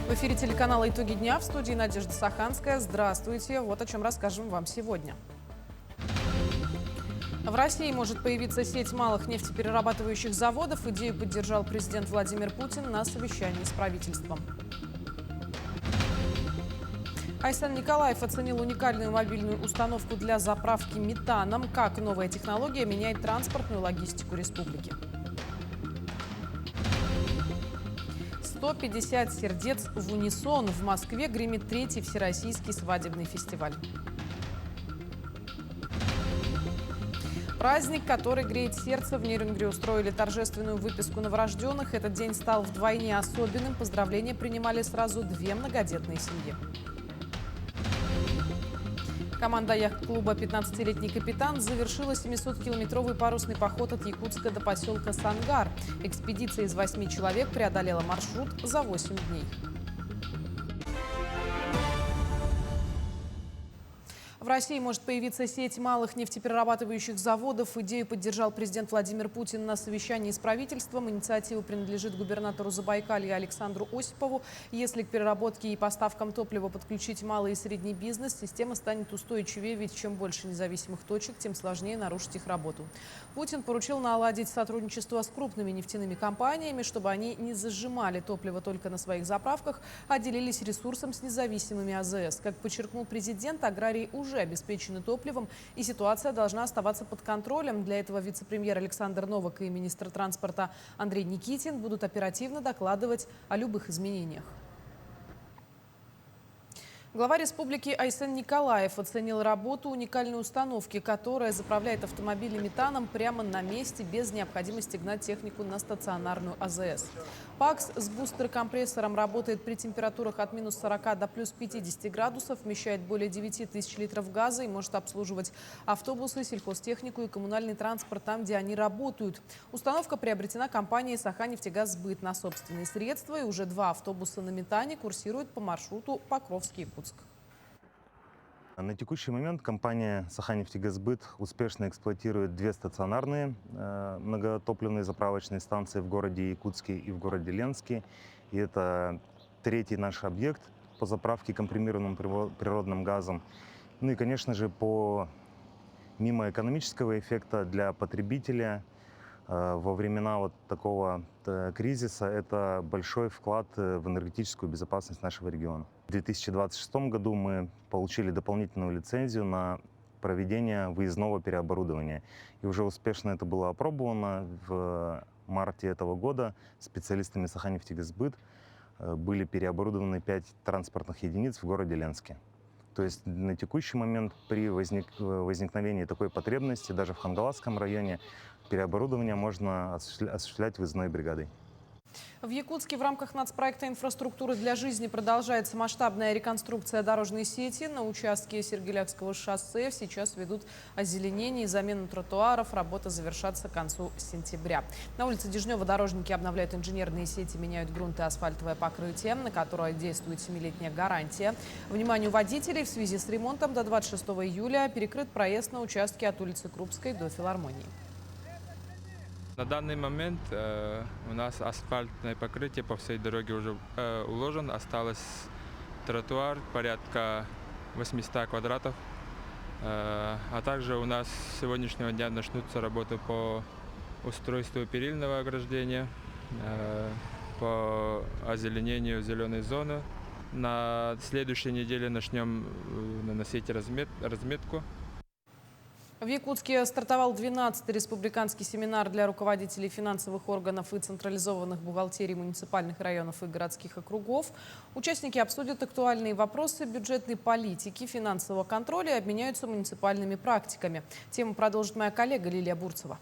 В эфире телеканала «Итоги дня», в студии Надежда Саханская. Здравствуйте. Вот о чем расскажем вам сегодня. В России может появиться сеть малых нефтеперерабатывающих заводов. Идею поддержал президент Владимир Путин на совещании с правительством. Айсен Николаев оценил уникальную мобильную установку для заправки метаном. Как новая технология меняет транспортную логистику республики. 150 сердец в унисон. В Москве гремит 3-й Всероссийский свадебный фестиваль. Праздник, который греет сердце. В Нерюнгри устроили торжественную выписку новорожденных. Этот день стал вдвойне особенным. Поздравления принимали сразу 2 многодетные семьи. Команда яхт-клуба «15-летний капитан» завершила 700-километровый парусный поход от Якутска до поселка Сангар. Экспедиция из 8 человек преодолела маршрут за 8 дней. В России может появиться сеть малых нефтеперерабатывающих заводов. Идею поддержал президент Владимир Путин на совещании с правительством. Инициатива принадлежит губернатору Забайкалья Александру Осипову. Если к переработке и поставкам топлива подключить малый и средний бизнес, система станет устойчивее, ведь чем больше независимых точек, тем сложнее нарушить их работу. Путин поручил наладить сотрудничество с крупными нефтяными компаниями, чтобы они не зажимали топливо только на своих заправках, а делились ресурсом с независимыми АЗС. Как подчеркнул президент, аграрии уже обеспечены топливом, и ситуация должна оставаться под контролем. Для этого вице-премьер Александр Новак и министр транспорта Андрей Никитин будут оперативно докладывать о любых изменениях. Глава республики Айсен Николаев оценил работу уникальной установки, которая заправляет автомобили метаном прямо на месте, без необходимости гнать технику на стационарную АЗС. ПАКС с бустер-компрессором работает при температурах от минус 40 до плюс 50 градусов, вмещает более 9 тысяч литров газа и может обслуживать автобусы, сельхозтехнику и коммунальный транспорт там, где они работают. Установка приобретена компанией «Саханнефтегазсбыт» на собственные средства, и уже 2 автобуса на метане курсируют по маршруту Покровский-Якутск. На текущий момент компания «Саханнефтегазсбыт» успешно эксплуатирует 2 стационарные многотопливные заправочные станции в городе Якутске и в городе Ленске. И это 3-й наш объект по заправке компримированным природным газом. Ну и, конечно же, помимо экономического эффекта для потребителя, во времена вот такого кризиса это большой вклад в энергетическую безопасность нашего региона. В 2026 году мы получили дополнительную лицензию на проведение выездного переоборудования. И уже успешно это было опробовано. В марте этого года специалистами «Саханнефтегазсбыт» были переоборудованы 5 транспортных единиц в городе Ленске. То есть на текущий момент при возникновении такой потребности даже в Хангаласском районе переоборудование можно осуществлять выездной бригадой. В Якутске в рамках нацпроекта «Инфраструктуры для жизни» продолжается масштабная реконструкция дорожной сети. На участке Сергелякского шоссе сейчас ведут озеленение и замену тротуаров. Работа завершатся к концу сентября. На улице Дежнева дорожники обновляют инженерные сети, меняют грунт и асфальтовое покрытие, на которое действует 7-летняя гарантия. Вниманию водителей: в связи с ремонтом до 26 июля перекрыт проезд на участке от улицы Крупской до Филармонии. На данный момент у нас асфальтное покрытие по всей дороге уже уложено. Осталось тротуар порядка 800 квадратов. А также у нас с сегодняшнего дня начнутся работы по устройству перильного ограждения, по озеленению зеленой зоны. На следующей неделе начнем наносить разметку. В Якутске стартовал 12-й республиканский семинар для руководителей финансовых органов и централизованных бухгалтерий муниципальных районов и городских округов. Участники обсудят актуальные вопросы бюджетной политики, финансового контроля и обменяются муниципальными практиками. Тему продолжит моя коллега Лилия Бурцева.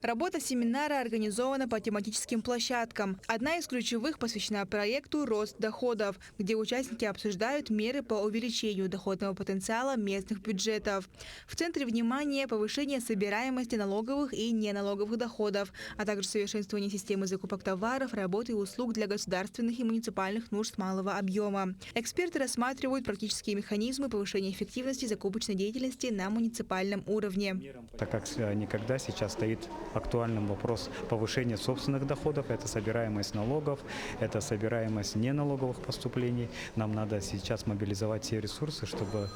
Работа семинара организована по тематическим площадкам. Одна из ключевых посвящена проекту «Рост доходов», где участники обсуждают меры по увеличению доходного потенциала местных бюджетов. В центре внимания повышение собираемости налоговых и неналоговых доходов, а также совершенствование системы закупок товаров, работы и услуг для государственных и муниципальных нужд малого объема. Эксперты рассматривают практические механизмы повышения эффективности закупочной деятельности на муниципальном уровне. Так как никогда сейчас стоит актуальным вопрос повышения собственных доходов, это собираемость налогов, это собираемость неналоговых поступлений. Нам надо сейчас мобилизовать все ресурсы, чтобы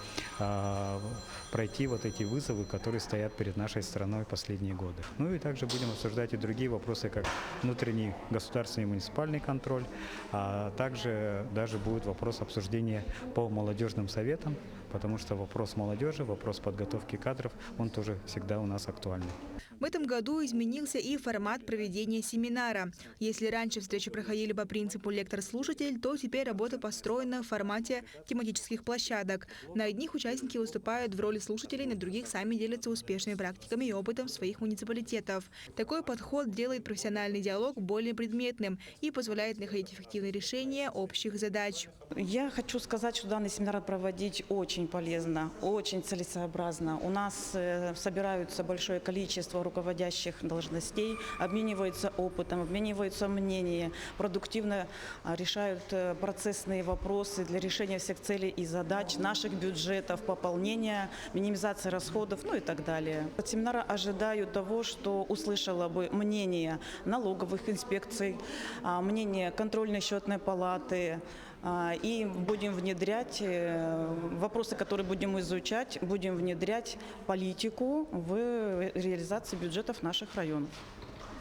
пройти вот эти вызовы, которые стоят перед нашей страной последние годы. Ну и также будем обсуждать и другие вопросы, как внутренний государственный и муниципальный контроль, а также даже будет вопрос обсуждения по молодежным советам, потому что вопрос молодежи, вопрос подготовки кадров, он тоже всегда у нас актуальный. В этом году изменился и формат проведения семинара. Если раньше встречи проходили по принципу лектор-слушатель, то теперь работа построена в формате тематических площадок. На одних участники выступают в роли слушателей, на других сами делятся успешными практиками и опытом своих муниципалитетов. Такой подход делает профессиональный диалог более предметным и позволяет находить эффективные решения общих задач. Я хочу сказать, что данный семинар проводить очень полезно, очень целесообразно. У нас собираются большое количество руководящих должностей, обмениваются опытом, обмениваются мнениями, продуктивно решают процессные вопросы для решения всех целей и задач, наших бюджетов, пополнения, минимизации расходов, ну и так далее. От семинара ожидаю того, что услышала бы мнение налоговых инспекций, мнение контрольно-счетной палаты, и будем внедрять вопросы, которые будем изучать, будем внедрять политику в реализации бюджетов наших районов.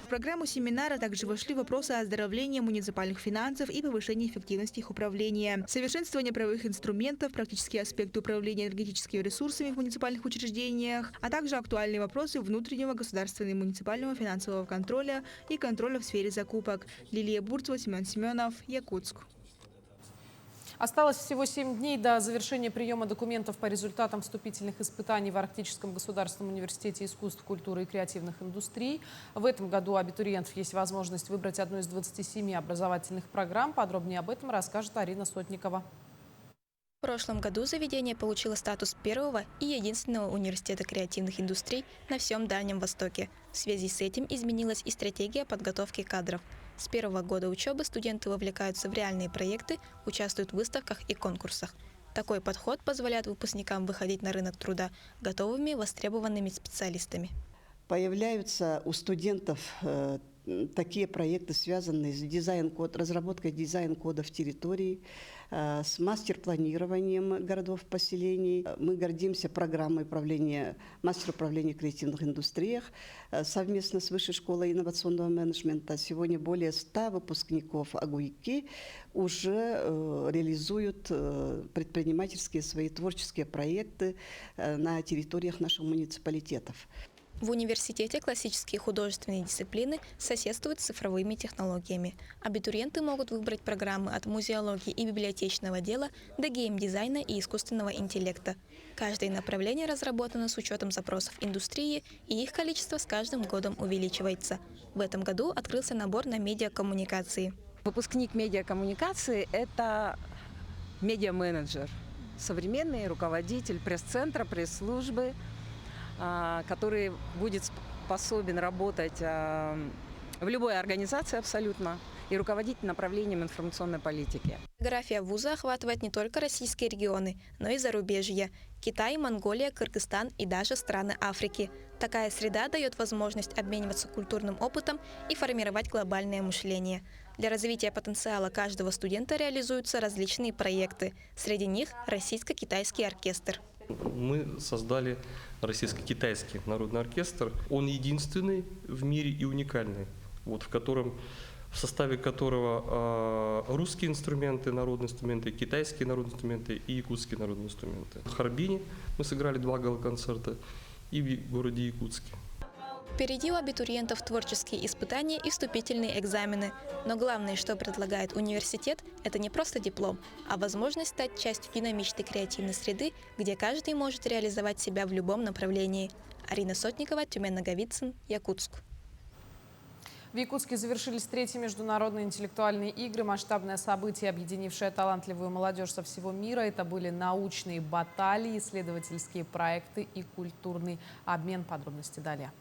В программу семинара также вошли вопросы оздоровления муниципальных финансов и повышения эффективности их управления, совершенствование правовых инструментов, практические аспекты управления энергетическими ресурсами в муниципальных учреждениях, а также актуальные вопросы внутреннего государственного и муниципального финансового контроля и контроля в сфере закупок. Лилия Бурцева, Семен Семенов, Якутск. Осталось всего 7 дней до завершения приема документов по результатам вступительных испытаний в Арктическом государственном университете искусств, культуры и креативных индустрий. В этом году у абитуриентов есть возможность выбрать одну из 27 образовательных программ. Подробнее об этом расскажет Арина Сотникова. В прошлом году заведение получило статус первого и единственного университета креативных индустрий на всем Дальнем Востоке. В связи с этим изменилась и стратегия подготовки кадров. С первого года учебы студенты вовлекаются в реальные проекты, участвуют в выставках и конкурсах. Такой подход позволяет выпускникам выходить на рынок труда готовыми, востребованными специалистами. Появляются у студентов такие проекты, связанные с разработкой дизайн-кодов территорий, с мастер-планированием городов-поселений. Мы гордимся программой мастер управления в креативных индустриях совместно с Высшей школой инновационного менеджмента. Сегодня более 100 выпускников АГУИКи уже реализуют предпринимательские свои творческие проекты на территориях наших муниципалитетов. В университете классические художественные дисциплины соседствуют с цифровыми технологиями. Абитуриенты могут выбрать программы от музеологии и библиотечного дела до геймдизайна и искусственного интеллекта. Каждое направление разработано с учетом запросов индустрии, и их количество с каждым годом увеличивается. В этом году открылся набор на медиакоммуникации. Выпускник медиакоммуникации – это медиа-менеджер, современный руководитель пресс-центра, пресс-службы, который будет способен работать в любой организации абсолютно и руководить направлением информационной политики. География вуза охватывает не только российские регионы, но и зарубежье – Китай, Монголия, Кыргызстан и даже страны Африки. Такая среда дает возможность обмениваться культурным опытом и формировать глобальное мышление. Для развития потенциала каждого студента реализуются различные проекты. Среди них российско-китайский оркестр. Мы создали российско-китайский народный оркестр. Он единственный в мире и уникальный, в составе которого русские инструменты, народные инструменты, китайские народные инструменты и якутские народные инструменты. В Харбине мы сыграли 2 гала-концерта и в городе Якутске. Впереди у абитуриентов творческие испытания и вступительные экзамены. Но главное, что предлагает университет, это не просто диплом, а возможность стать частью динамичной креативной среды, где каждый может реализовать себя в любом направлении. Арина Сотникова, Тюмен Наговицын, Якутск. В Якутске завершились 3-й международные интеллектуальные игры. Масштабное событие, объединившее талантливую молодежь со всего мира. Это были научные баталии, исследовательские проекты и культурный обмен. Подробности далее.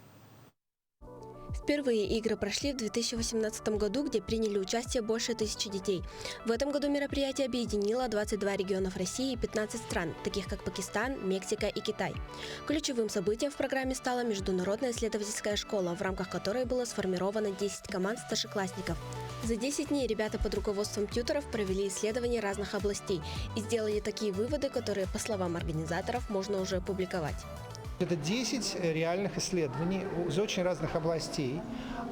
Впервые игры прошли в 2018 году, где приняли участие больше 1000 детей. В этом году мероприятие объединило 22 регионов России и 15 стран, таких как Пакистан, Мексика и Китай. Ключевым событием в программе стала международная исследовательская школа, в рамках которой было сформировано 10 команд старшеклассников. За 10 дней ребята под руководством тьюторов провели исследования разных областей и сделали такие выводы, которые, по словам организаторов, можно уже публиковать. Это 10 реальных исследований из очень разных областей.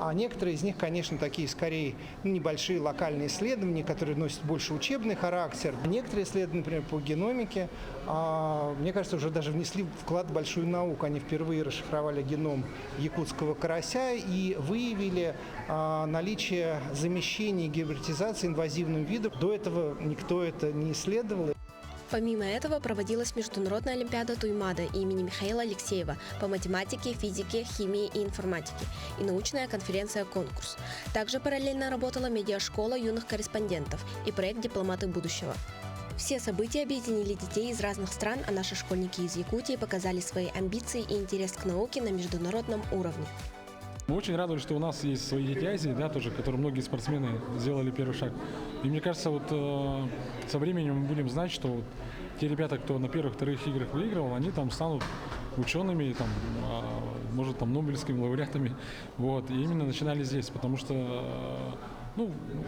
А некоторые из них, конечно, такие скорее небольшие локальные исследования, которые носят больше учебный характер. Некоторые исследования, например, по геномике, мне кажется, уже даже внесли вклад в большую науку. Они впервые расшифровали геном якутского карася и выявили наличие замещения гибридизации инвазивным видом. До этого никто это не исследовал. Помимо этого проводилась Международная олимпиада Туймада имени Михаила Алексеева по математике, физике, химии и информатике и научная конференция-конкурс. Также параллельно работала медиашкола юных корреспондентов и проект «Дипломаты будущего». Все события объединили детей из разных стран, а наши школьники из Якутии показали свои амбиции и интерес к науке на международном уровне. Мы очень рады, что у нас есть свои дети Азии, да, тоже, которые многие спортсмены сделали первый шаг. И мне кажется, вот со временем мы будем знать, что вот те ребята, кто на первых-вторых играх выигрывал, они там станут учеными, там, может, там, нобелевскими лауреатами. Вот. И именно начинали здесь, потому что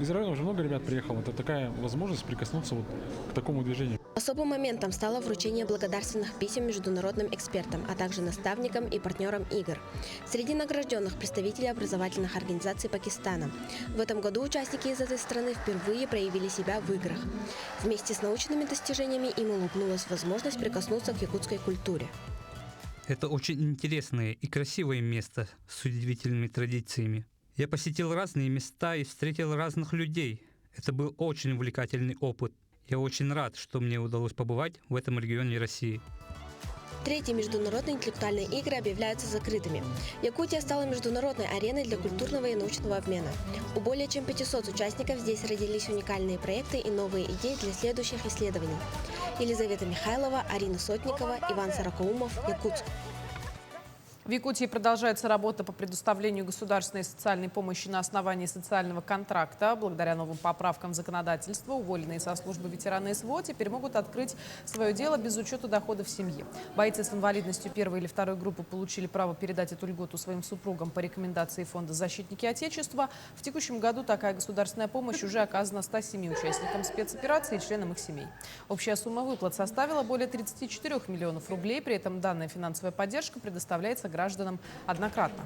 из района уже много ребят приехало. Это такая возможность прикоснуться вот к такому движению. Особым моментом стало вручение благодарственных писем международным экспертам, а также наставникам и партнерам игр. Среди награжденных представители образовательных организаций Пакистана. В этом году участники из этой страны впервые проявили себя в играх. Вместе с научными достижениями им улыбнулась возможность прикоснуться к якутской культуре. Это очень интересное и красивое место с удивительными традициями. Я посетил разные места и встретил разных людей. Это был очень увлекательный опыт. Я очень рад, что мне удалось побывать в этом регионе России. Третьи международные интеллектуальные игры объявляются закрытыми. Якутия стала международной ареной для культурного и научного обмена. У более чем 500 участников здесь родились уникальные проекты и новые идеи для следующих исследований. Елизавета Михайлова, Арина Сотникова, Иван Сорокоумов, Якутск. В Якутии продолжается работа по предоставлению государственной социальной помощи на основании социального контракта. Благодаря новым поправкам в законодательство уволенные со службы ветераны СВО теперь могут открыть свое дело без учета доходов семьи. Бойцы с инвалидностью первой или второй группы получили право передать эту льготу своим супругам по рекомендации Фонда «Защитники Отечества». В текущем году такая государственная помощь уже оказана 107 участникам спецоперации и членам их семей. Общая сумма выплат составила более 34 миллионов рублей. При этом данная финансовая поддержка предоставляется гражданам однократно.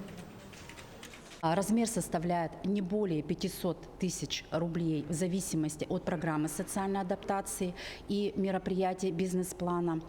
Размер составляет не более 500 тысяч рублей в зависимости от программы социальной адаптации и мероприятий бизнес-плана.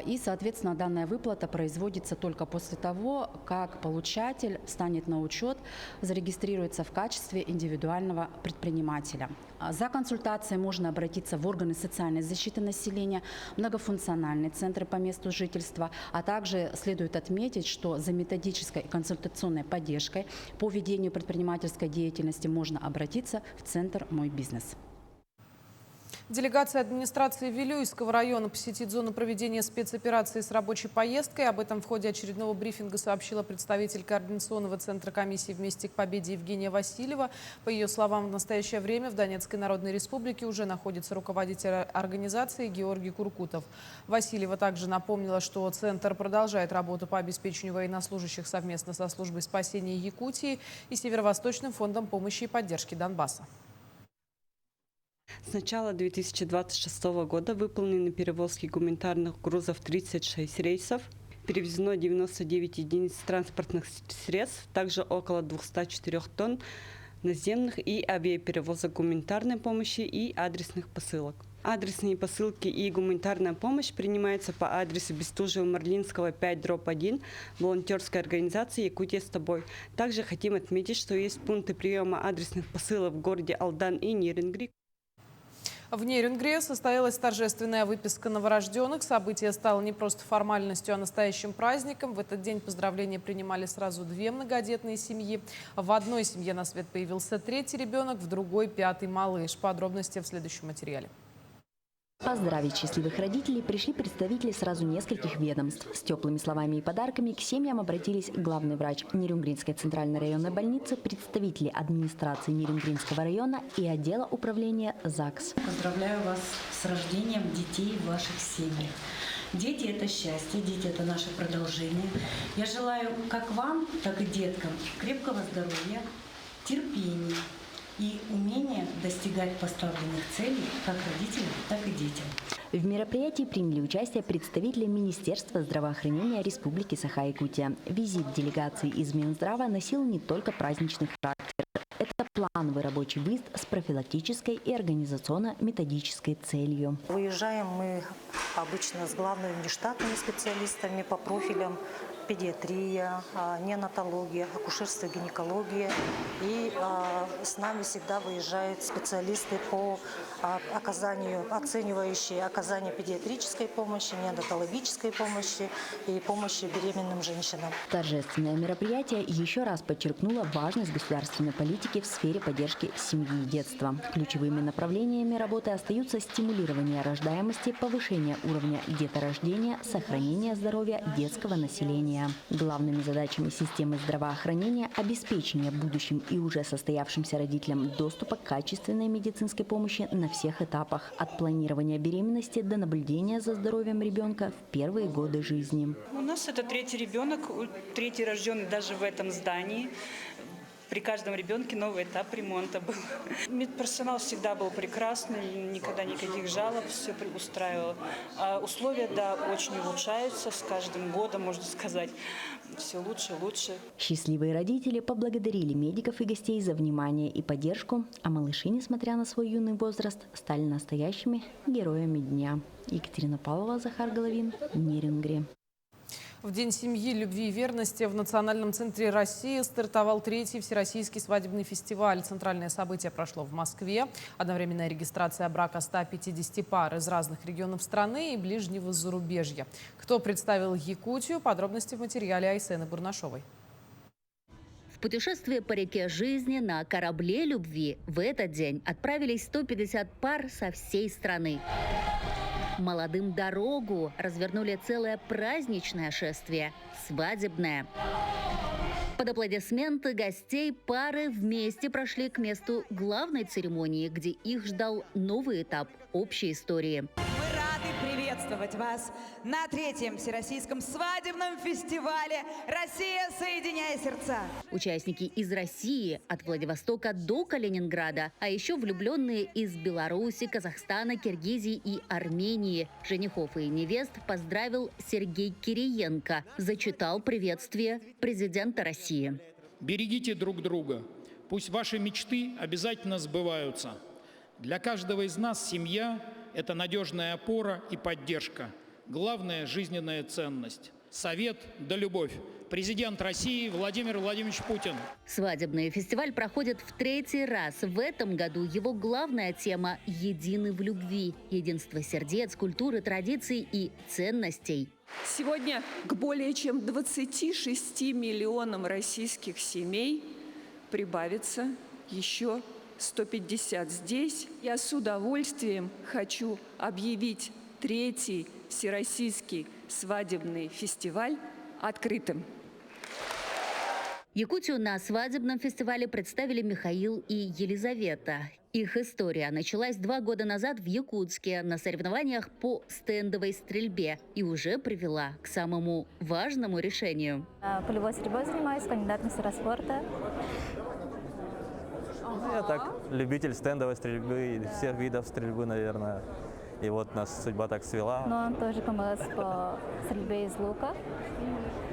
И, соответственно, данная выплата производится только после того, как получатель встанет на учет, зарегистрируется в качестве индивидуального предпринимателя. За консультацией можно обратиться в органы социальной защиты населения, многофункциональные центры по месту жительства, а также следует отметить, что за методической и консультационной поддержкой по ведению предпринимательской деятельности можно обратиться в Центр «Мой бизнес». Делегация администрации Вилюйского района посетит зону проведения спецоперации с рабочей поездкой. Об этом в ходе очередного брифинга сообщила представитель Координационного центра комиссии «Вместе к победе» Евгения Васильева. По ее словам, в настоящее время в Донецкой Народной Республике уже находится руководитель организации Георгий Куркутов. Васильева также напомнила, что Центр продолжает работу по обеспечению военнослужащих совместно со Службой спасения Якутии и Северо-Восточным фондом помощи и поддержки Донбасса. С начала 2026 года выполнены перевозки гуманитарных грузов 36 рейсов, перевезено 99 единиц транспортных средств, также около 204 тонн наземных и авиаперевозок гуманитарной помощи и адресных посылок. Адресные посылки и гуманитарная помощь принимаются по адресу Бестужева-Марлинского 5/1 волонтерской организации «Якутия с тобой». Также хотим отметить, что есть пункты приема адресных посылок в городе Алдан и Нерюнгри. В Нерюнгри состоялась торжественная выписка новорожденных. Событие стало не просто формальностью, а настоящим праздником. В этот день поздравления принимали сразу 2 многодетные семьи. В одной семье на свет появился 3-й ребенок, в другой – 5-й малыш. Подробности в следующем материале. Поздравить счастливых родителей пришли представители сразу нескольких ведомств. С теплыми словами и подарками к семьям обратились главный врач Нерюнгринской центральной районной больницы, представители администрации Нерюнгринского района и отдела управления ЗАГС. Поздравляю вас с рождением детей в ваших семьях. Дети – это счастье, дети – это наше продолжение. Я желаю как вам, так и деткам крепкого здоровья, терпения и умения достигать поставленных целей как родителям, так и детям. В мероприятии приняли участие представители Министерства здравоохранения Республики Саха-Якутия. Визит делегации из Минздрава носил не только праздничный характер. Это плановый рабочий выезд с профилактической и организационно-методической целью. Выезжаем мы обычно с главными внештатными специалистами по профилям: педиатрия, неонатология, акушерство, гинекология. И с нами всегда выезжают специалисты по оценивающие оказание педиатрической помощи, неонатологической помощи и помощи беременным женщинам. Торжественное мероприятие еще раз подчеркнуло важность государственной политики в сфере поддержки семьи и детства. Ключевыми направлениями работы остаются стимулирование рождаемости, повышение уровня деторождения, сохранение здоровья детского населения. Главными задачами системы здравоохранения – обеспечение будущим и уже состоявшимся родителям доступа к качественной медицинской помощи на всех этапах – от планирования беременности до наблюдения за здоровьем ребенка в первые годы жизни. У нас это третий ребенок, третий рожденный даже в этом здании. При каждом ребенке новый этап ремонта был. Медперсонал всегда был прекрасный, никогда никаких жалоб, все устраивало. А условия, да, очень улучшаются с каждым годом, можно сказать. Все лучше и лучше. Счастливые родители поблагодарили медиков и гостей за внимание и поддержку, а малыши, несмотря на свой юный возраст, стали настоящими героями дня. Екатерина Павлова, Захар Головин, Нерюнгри. В День семьи, любви и верности в Национальном центре России стартовал 3-й Всероссийский свадебный фестиваль. Центральное событие прошло в Москве. Одновременная регистрация брака 150 пар из разных регионов страны и ближнего зарубежья. Кто представил Якутию? Подробности в материале Айсены Бурнашовой. В путешествие по реке жизни на корабле любви в этот день отправились 150 пар со всей страны. Молодым дорогу развернули целое праздничное шествие – свадебное. Под аплодисменты гостей пары вместе прошли к месту главной церемонии, где их ждал новый этап общей истории. Мы рады приветствовать вас на 3-м Всероссийском свадебном фестивале «Россия, соединяя сердца». Участники из России, от Владивостока до Калининграда, а еще влюбленные из Беларуси, Казахстана, Киргизии и Армении. Женихов и невест поздравил Сергей Кириенко, зачитал приветствие президента России. Берегите друг друга. Пусть ваши мечты обязательно сбываются. Для каждого из нас семья – это надежная опора и поддержка. Главная жизненная ценность. Совет да любовь. Президент России Владимир Владимирович Путин. Свадебный фестиваль проходит в 3-й раз. В этом году его главная тема – «Едины в любви». Единство сердец, культуры, традиций и ценностей. Сегодня к более чем 26 миллионам российских семей прибавится еще 150 здесь. Я с удовольствием хочу объявить 3-й Всероссийский свадебный фестиваль открытым. Якутию на свадебном фестивале представили Михаил и Елизавета. Их история началась 2 года назад в Якутске на соревнованиях по стендовой стрельбе и уже привела к самому важному решению. Полевой стрельбой занимаюсь, кандидат в мастера спорта. Я так, любитель стендовой стрельбы и всех видов стрельбы, наверное. И вот нас судьба так свела. Но он тоже КМС по стрельбе из лука.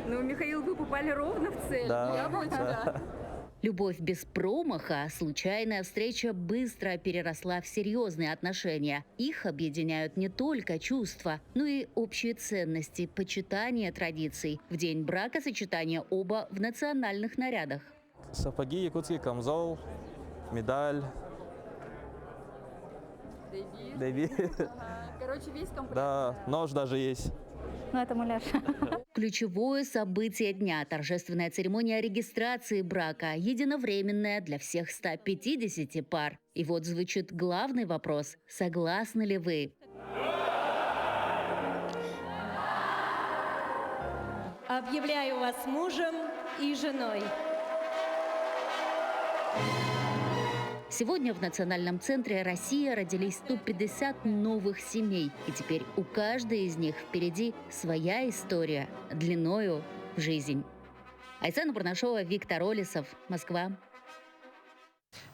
Ну, Михаил, вы попали ровно в цель. Да, я вот да. Любовь без промаха, случайная встреча быстро переросла в серьезные отношения. Их объединяют не только чувства, но и общие ценности, почитание традиций. В день бракосочетания оба в национальных нарядах. Сапоги, якутский камзол, медаль. Дэви. Короче, весь комплект. Да, нож даже есть. Ну, это муляж. Ключевое событие дня – торжественная церемония регистрации брака, единовременная для всех 150 пар. И вот звучит главный вопрос – согласны ли вы? Объявляю вас мужем и женой. Сегодня в Национальном центре «Россия» родились 150 новых семей. И теперь у каждой из них впереди своя история длиною в жизнь. Айсана Бурнашова, Виктор Олесов, Москва.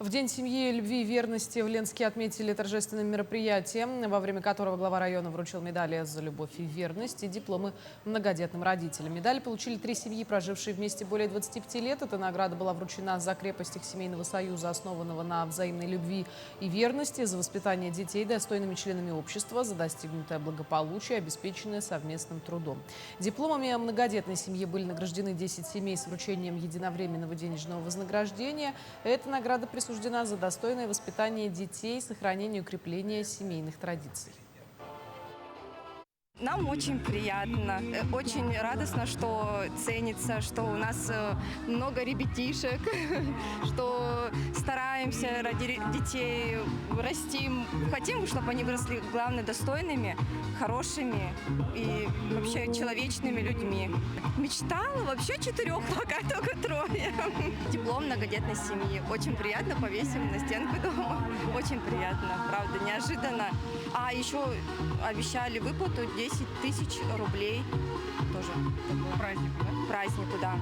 В День семьи, любви и верности в Ленске отметили торжественным мероприятием, во время которого глава района вручил медали за любовь и верность и дипломы многодетным родителям. Медали получили 3 семьи, прожившие вместе более 25 лет. Эта награда была вручена за крепость их семейного союза, основанного на взаимной любви и верности, за воспитание детей достойными членами общества, за достигнутое благополучие, обеспеченное совместным трудом. Дипломами о многодетной семье были награждены 10 семей с вручением единовременного денежного вознаграждения. Эта награда присуждена за достойное воспитание детей, сохранение и укрепление семейных традиций. Нам очень приятно, очень радостно, что ценится, что у нас много ребятишек, что стараемся ради детей, растим. Хотим, чтобы они выросли, главное, достойными, хорошими и вообще человечными людьми. Мечтала вообще 4, пока только 3. Диплом многодетной семьи. Очень приятно, повесим на стенку дома. Очень приятно, правда, неожиданно. А еще обещали выплату 10 тысяч рублей. Тоже празднику, да? Празднику, да.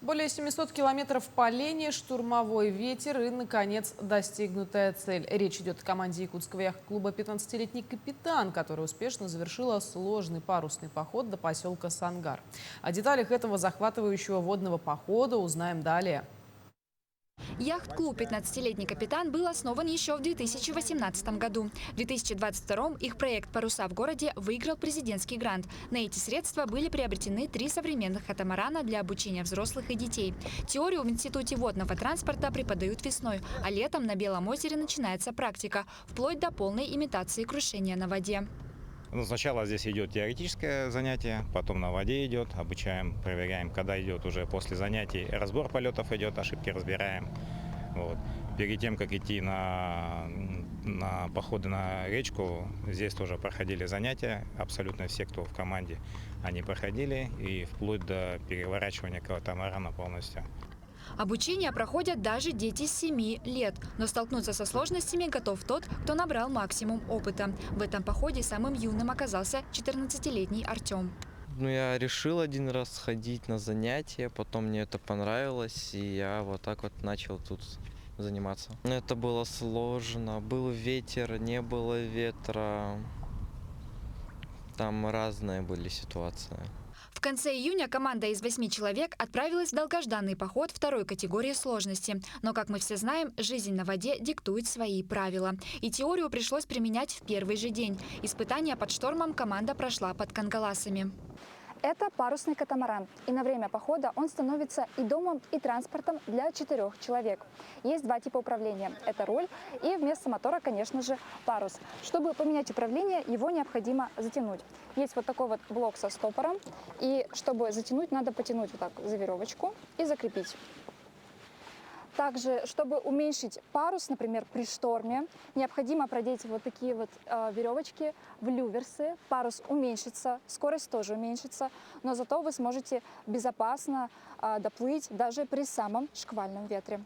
Более 700 километров по линии, штурмовой ветер и, наконец, достигнутая цель. Речь идет о команде якутского яхт-клуба «15-летний капитан», которая успешно завершила сложный парусный поход до поселка Сангар. О деталях этого захватывающего водного похода узнаем далее. Яхт-клуб «15-летний капитан» был основан еще в 2018 году. В 2022 их проект «Паруса в городе» выиграл президентский грант. На эти средства были приобретены 3 современных катамарана для обучения взрослых и детей. Теорию в Институте водного транспорта преподают весной, а летом на Белом озере начинается практика, вплоть до полной имитации крушения на воде. Сначала здесь идет теоретическое занятие, потом на воде идет, обучаем, проверяем, когда идет уже после занятий разбор полетов идет, ошибки разбираем. Вот. Перед тем, как идти на походы на речку, здесь тоже проходили занятия, абсолютно все, кто в команде, они проходили, и вплоть до переворачивания катамарана полностью. Обучение проходят даже дети с 7 лет. Но столкнуться со сложностями готов тот, кто набрал максимум опыта. В этом походе самым юным оказался 14-летний Артем. Я решил один раз сходить на занятия, потом мне это понравилось, и я вот так вот начал тут заниматься. Это было сложно. Был ветер, не было ветра. Там разные были ситуации. В конце июня команда из 8 человек отправилась в долгожданный поход 2-й категории сложности. Но, как мы все знаем, жизнь на воде диктует свои правила. И теорию пришлось применять в первый же день. Испытания под штормом команда прошла под Кангаласами. Это парусный катамаран, и на время похода он становится и домом, и транспортом для 4 человек. Есть 2 типа управления. Это руль и вместо мотора, конечно же, парус. Чтобы поменять управление, его необходимо затянуть. Есть вот такой вот блок со стопором, и чтобы затянуть, надо потянуть вот так за веревочку и закрепить. Также, чтобы уменьшить парус, например, при шторме, необходимо продеть вот такие вот веревочки в люверсы. Парус уменьшится, скорость тоже уменьшится, но зато вы сможете безопасно доплыть даже при самом шквальном ветре.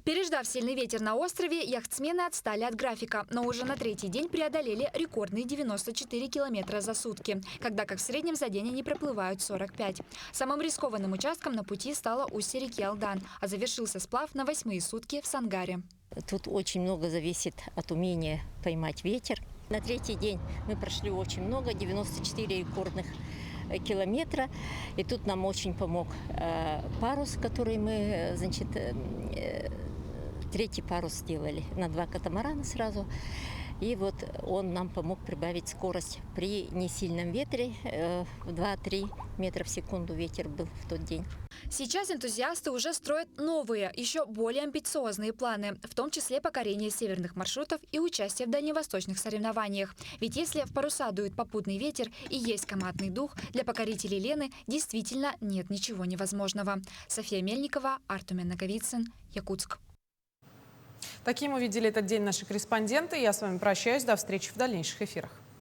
Переждав сильный ветер на острове, яхтсмены отстали от графика, но уже на 3-й день преодолели рекордные 94 километра за сутки, когда как в среднем за день они проплывают 45. Самым рискованным участком на пути стало устье реки Алдан, а завершился сплав на 8-е сутки в Сангаре. Тут очень много зависит от умения поймать ветер. На 3-й день мы прошли очень много, 94 рекордных километра. И тут нам очень помог парус, который мы, 3-й парус сделали на 2 катамарана сразу. И вот он нам помог прибавить скорость при несильном ветре. 2-3 метра в секунду ветер был в тот день. Сейчас энтузиасты уже строят новые, еще более амбициозные планы, в том числе покорение северных маршрутов и участие в дальневосточных соревнованиях. Ведь если в паруса дует попутный ветер и есть командный дух, для покорителей Лены действительно нет ничего невозможного. София Мельникова, Артумен Наговицын, Якутск. Таким увидели этот день наши корреспонденты. Я с вами прощаюсь. До встречи в дальнейших эфирах.